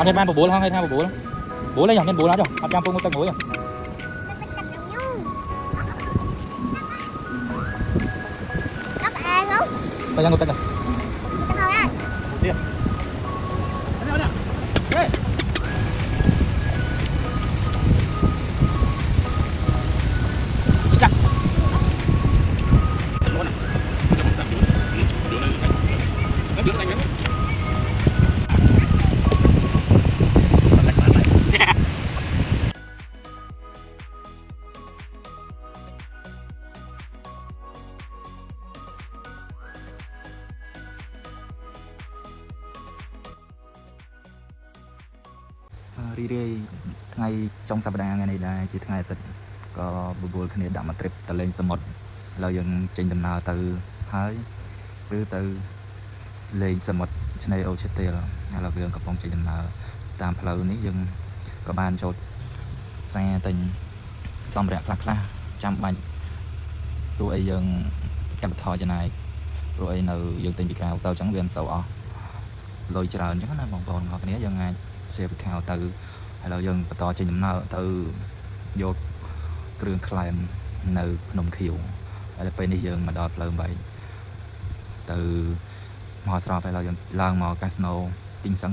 anh thêm ban bộ bố không hay thay bộ bố lấy nhỏng nhân bố lá nhỏng anh chăm phong một tầng ngồi nhỏng tay một tầng nàyรีเรื่อยไงtrong สัปดาห์ថ្ងៃនេះដែរជាថ្ងៃអាទិត្យក៏បបួលគ្នាដាក់មក trip ទៅលេងសមុទ្រឥឡូវយើងចេញដំណើរទៅហើយគឺទៅលេងសមុទ្រឆ្នេរអូឈើទាលឥឡូវយើងកំពុងចេញដំណើរតាមផ្លូវនេះយើងក៏បានចូលផ្សារទិញសម្ភារៈខ្លះចាំបាច់ព្រោះអីយើងកាត់បន្ថយចំណាយព្រោះអីនៅយើងទិញពីក្រៅទៅអញ្ចឹងវាមិនសូវអស់លុយច្រើនអញ្ចឹងណាបងប្អូនទាំងគ្នាយើងអាចជាពីខាងទៅឥឡូវយើងបន្តចេញដំណើរទៅយកគ្រឿងក្លែមនៅភ្នំខៀវហើយពេលនេះយើងមកដល់ផ្លូវ8ទៅមហោស្រពហើយឥឡូវយើងឡើងមកកាស៊ីណូទីងសឹង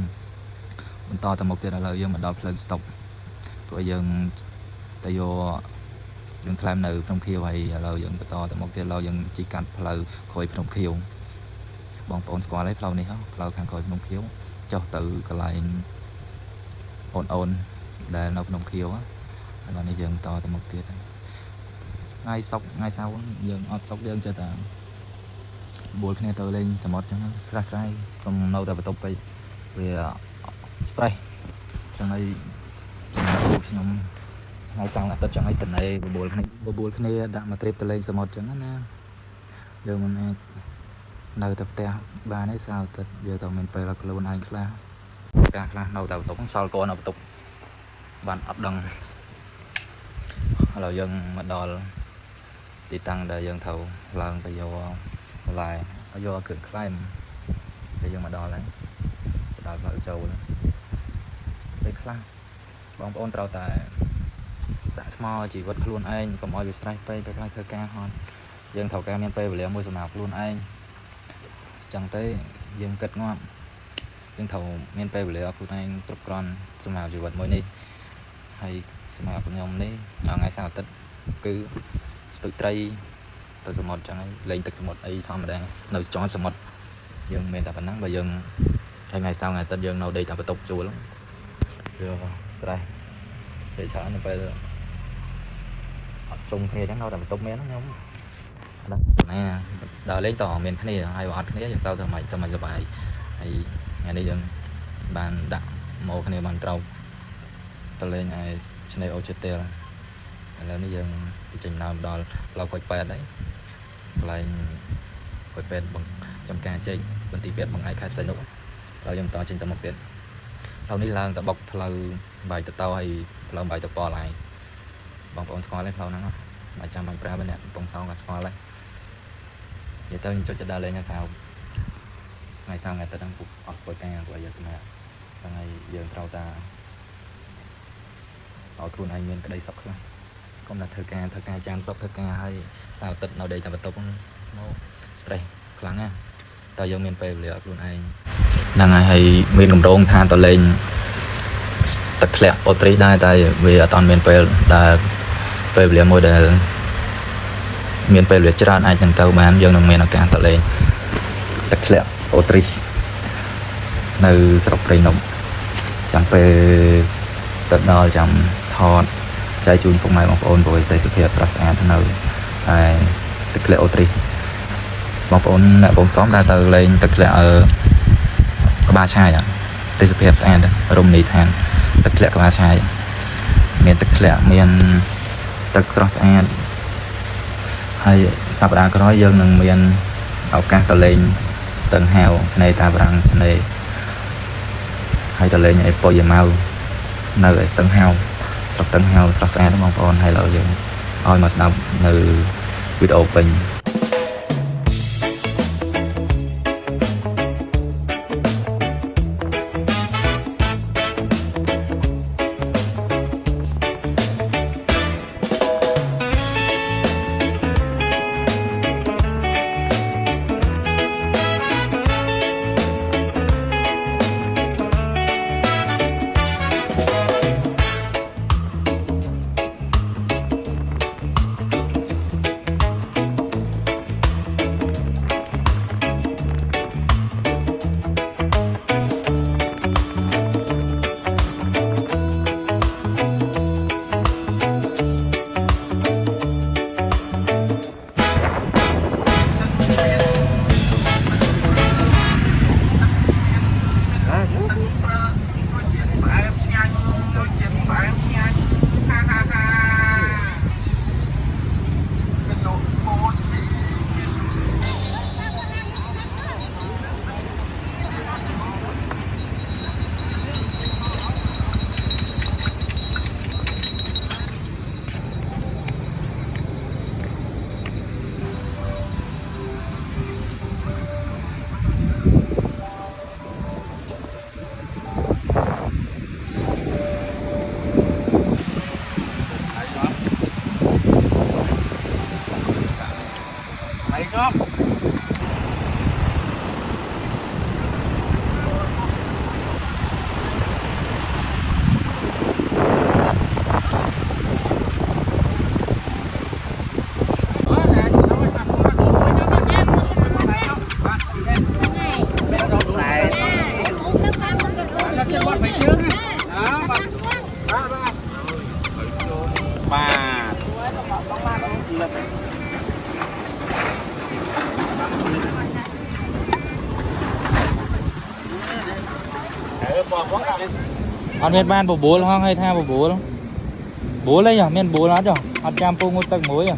បន្តទៅមុខទៀតឥឡូវយើងមកដល់ផ្លូវស្តុកព្រោះយើងទៅយកគ្រឿងក្លែមនៅភ្នំខៀវហើយឥឡូវយើងបន្តទៅមុខទៀតឥឡូវយើងជិះកាត់ផ្លូវក្រោយភ្នំខៀវបងប្អូនស្គាល់ហើយផ្លូវនេះហ៎ផ្លូវខាងក្រោយភ្នំខៀវចុះទៅកន្លែងអូនដែលនៅភ្នំខៀវឥឡូវនេះយើងតទៅមុខទៀតថ្ងៃសុកថ្ងៃសៅរ៍យើងអត់សុកយើងចិត្តតែបួលគ្នាទៅលេងសមុទ្រអញ្ចឹងស្រះស្រ័យខ្ញុំនៅតែបន្ទប់ពេកវា stress ចឹងហើយខ្ញុំថ្ងៃសៅរ៍អាទិត្យចឹងហើយតនេបបួលគ្នាដាក់មក trip ទៅលេងសមុទ្រចឹងណាយើងមិនអាចនៅតែផ្ទះបានទេសៅរ៍អាទិត្យយើងต้องមានពេលឲ្យខ្លួនឯងខ្លះការខ្លះនៅតែបន្ទប់សល់កូននៅបន្ទប់បានអត់ដឹងឥឡូវយើងមកដល់ទីតាំងដែលយើងត្រូវឡើងទៅយកបន្លែយកគ្រឿងក្លែមដែលយើងមកដល់ហើយដល់ផ្លូវចូលពេលខ្លះបងប្អូនត្រូវតែសាក់ស្មោជីវិតខ្លួនឯងកុំឲ្យវា stress ពេកពេលខ្លះធ្វើការហត់យើងត្រូវការមានពេលវេលាមួយសម្រាប់ខ្លួនឯងចឹងទេយើងគិតងាប់យើងត្រូវមានពេលវេលាឲ្យខ្លួនឯងគ្រប់គ្រាន់សម្រាប់ជីវិតមួយនេះហើយសម្រាប់ខ្ញុំនេះថ្ងៃសៅរ៍អាទិត្យគឺស្ទូចត្រីទៅសមុទ្រចឹងហើយលេងទឹកសមុទ្រអីធម្មតានៅចុងសមុទ្រយើងមានតែប៉ុណ្ណឹងបើយើងថ្ងៃសៅរ៍ថ្ងៃអាទិត្យយើងនៅដេកតែបន្ទប់ជួលវា stress ពេលច្រើនទៅពេលអត់ជុំគ្នាចឹងនៅតែបន្ទប់មានខ្ញុំដល់ណាដល់លេងតមានគ្នាហើយបើអត់គ្នាយើងទៅតែមិនសុបាយហើយថ្ងៃនេះយើងបានដាក់មកគ្នាបានត្រូវទៅលេងឯឆ្នេរអូឈើទាលឥឡូវនេះយើងចេញដំណើរដល់ផ្លូវខូចប៉ែតហើយកន្លែងខូចប៉ែតបង្ចំការជ័យបន្ទីពេទ្យបង្អែកខេត្តសីហនុហើយយើងបន្តចេញទៅមុខទៀតផ្លូវនេះឡើងទៅបុកផ្លូវបាយទៅហើយផ្លូវបាយទៅប៉ឡៃបងប្អូនស្គាល់ទេផ្លូវហ្នឹងអត់ចាំបាច់ប្រាប់ទេអ្នកកំពង់សោមក៏ស្គាល់ដែរនិយាយទៅខ្ញុំចូលចិត្តដើរលេងនៅក្រៅថ្ងៃសៅរ៍ថ្ងៃអាទិត្យហ្នឹងពុកអត់ធ្វើការព្រោះយើងសម្រាប់ចឹងហើយយើងត្រូវតែឲ្យខ្លួនឯងមានក្តីសុខខ្លះកុំតែធ្វើការចាំសុខធ្វើការហើយសៅរ៍អាទិត្យនៅដេកតែបន្ទប់ហ្នឹងមក stress ខ្លាំងណាស់តើយើងមានពេលវេលាឲ្យខ្លួនឯងហ្នឹងហើយមានកម្រងថាទៅលេងទឹកធ្លាក់អូទ្រីដែរតែវាអត់ទាន់មានពេលដែលពេលវេលាមួយដែលមានពេលវេលាច្រើនអាចនឹងទៅបានយើងនឹងមានឱកាសទៅលេងទឹកធ្លាក់អូទ្រីនៅស្រុកព្រៃនំចាំពេលទៅដល់ចាំថតចែកជូនពុកម៉ែបងប្អូនព្រោះទេសភាពស្រស់ស្អាតនៅហើយទឹកធ្លាក់អូទ្រីបងប្អូនអ្នកបងសំដែលទៅលេងទឹកធ្លាក់ក្បាលឆាយទេសភាពស្អាតរមណីយដ្ឋានទឹកធ្លាក់ក្បាលឆាយមានទឹកធ្លាក់មានទឹកស្រស់ស្អាតហើយសប្តាហ៍ក្រោយយើងនឹងមានឱកាសទៅលេងស្ទឹងហាវឆ្នេរតាបារាំងឆ្នេរហើយទៅលេងឯប៉ុយម៉ៅនៅឯស្ទឹងហាវស្រុកស្ទឹងហាវស្រស់ស្អាតបងប្អូនហើយឥឡូវយើងឲ្យមកស្ដាប់នៅវីដេអូពេញ ăn miên ban bố hoang hay tha bố lấy à miên bố lát rồi ăn cham pung ngô tầng muối à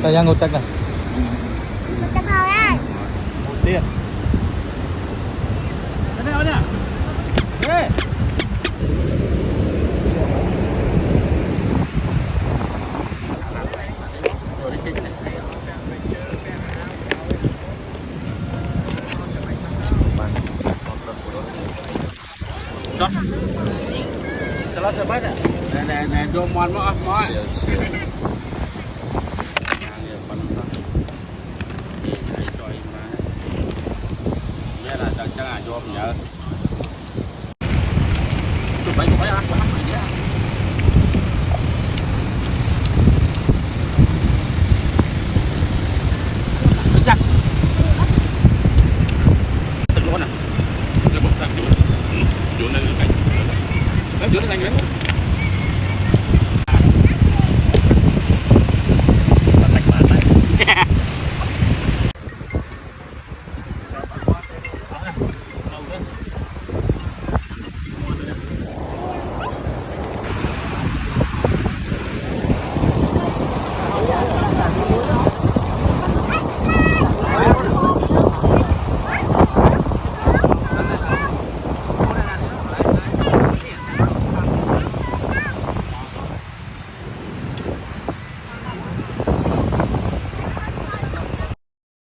tại sao ngô tầng à tiền đây đâu nhá đây Kalau sebat ya, nè vô mòn mò mò. Đây là chắc là vô nhớ. Chụp phải ăn, phải đi á. Chắc. Từng luôn à. Nó bật ra chỗ này cái. Nó chỗ này cái.